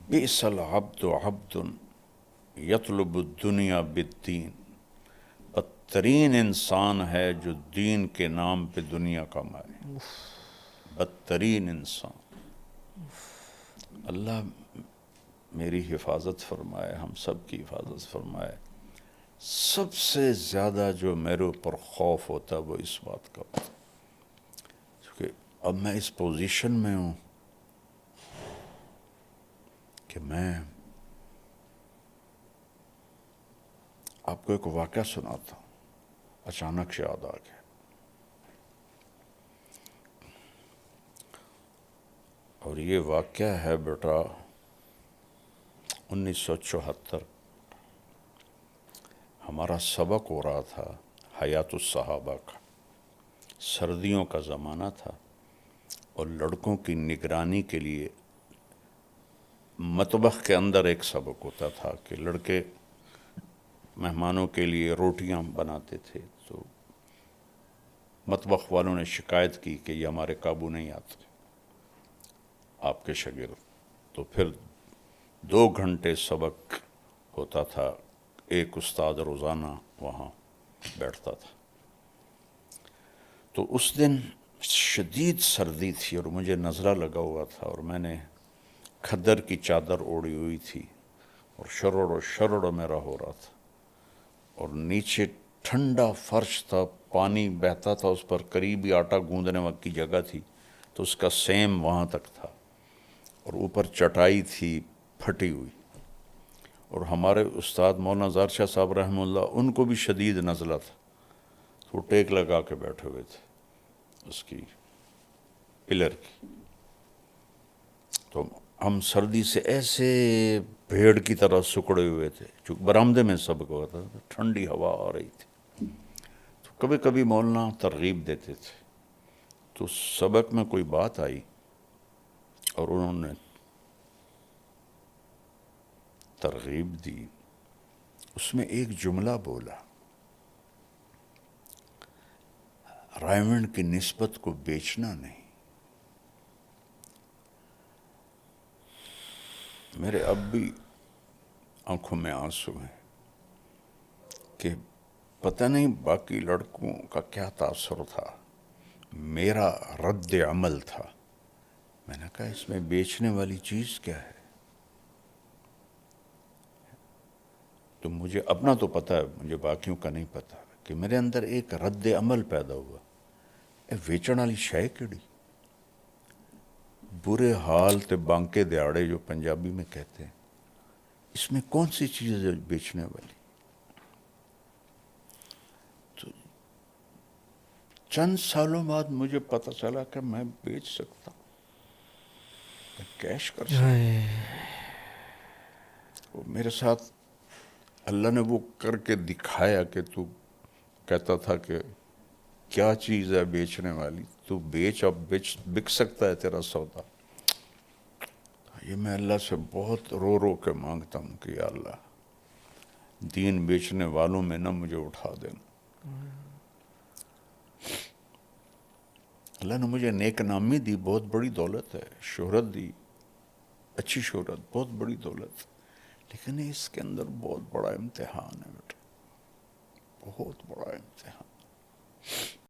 بئس العبد عبد یطلب الدنیا بالدین، بدترین انسان ہے جو دین کے نام پہ دنیا کمائے، بدترین انسان۔ اللہ میری حفاظت فرمائے، ہم سب کی حفاظت فرمائے۔ سب سے زیادہ جو میرے اوپر خوف ہوتا ہے وہ اس بات کا ہوتا ہے کہ اب میں اس پوزیشن میں ہوں کہ میں آپ کو ایک واقعہ سناتا ہوں، اچانک سے یاد آ گیا۔ اور یہ واقعہ ہے بیٹا 1974، ہمارا سبق ہو رہا تھا حیات الصحابہ کا، سردیوں کا زمانہ تھا، اور لڑکوں کی نگرانی کے لیے مطبخ کے اندر ایک سبق ہوتا تھا کہ لڑکے مہمانوں کے لیے روٹیاں بناتے تھے، تو مطبخ والوں نے شکایت کی کہ یہ ہمارے قابو نہیں آتے آپ کے شاگرد، تو پھر 2 گھنٹے سبق ہوتا تھا، ایک استاد روزانہ وہاں بیٹھتا تھا۔ تو اس دن شدید سردی تھی اور مجھے نظرہ لگا ہوا تھا، اور میں نے کھدر کی چادر اوڑھی ہوئی تھی، اور شرڑ میرا ہو رہا تھا، اور نیچے ٹھنڈا فرش تھا، پانی بہتا تھا اس پر، قریب ہی آٹا گوندنے وقت کی جگہ تھی تو اس کا سیم وہاں تک تھا، اور اوپر چٹائی تھی پھٹی ہوئی، اور ہمارے استاد مولانا زار شاہ صاحب رحمہ اللہ، ان کو بھی شدید نزلہ تھا، تو وہ ٹیک لگا کے بیٹھے ہوئے تھے اس کی پلر کی۔ تو ہم سردی سے ایسے بھیڑ کی طرح سکڑے ہوئے تھے، چونکہ برآمدے میں سبق ہوتا تھا، ٹھنڈی ہوا آ رہی تھی، تو کبھی کبھی مولانا ترغیب دیتے تھے، تو سبق میں کوئی بات آئی اور انہوں نے ترغیب دی، اس میں ایک جملہ بولا، رائمنڈ کی نسبت کو بیچنا نہیں۔ میرے اب بھی آنکھوں میں آنسو ہیں کہ پتہ نہیں باقی لڑکوں کا کیا تاثر تھا، میرا رد عمل تھا۔ میں نے کہا اس میں بیچنے والی چیز کیا ہے؟ تو مجھے اپنا تو پتہ ہے، مجھے باقیوں کا نہیں پتہ، کہ میرے اندر ایک رد عمل پیدا ہوا، ویچن والی شے کیڑی، برے حال تے بانکے دیاڑے جو پنجابی میں کہتے ہیں، اس میں کون سی چیز ہے بیچنے والی؟ تو چند سالوں بعد مجھے پتہ چلا کہ میں بیچ سکتا ہوں، میں کیش کر سکتا۔ وہ میرے ساتھ اللہ نے وہ کر کے دکھایا کہ تو کہتا تھا کہ کیا چیز ہے بیچنے والی، تو بیچ، اب بک سکتا ہے تیرا سودا۔ یہ میں اللہ سے بہت رو رو کے مانگتا ہوں کہ یا اللہ دین بیچنے والوں میں نہ مجھے اٹھا دینا۔ اللہ نے مجھے نیک نامی دی، بہت بڑی دولت ہے، شہرت دی، اچھی شہرت، بہت بڑی دولت، لیکن اس کے اندر بہت بڑا امتحان ہے بیٹا، بہت بڑا امتحان۔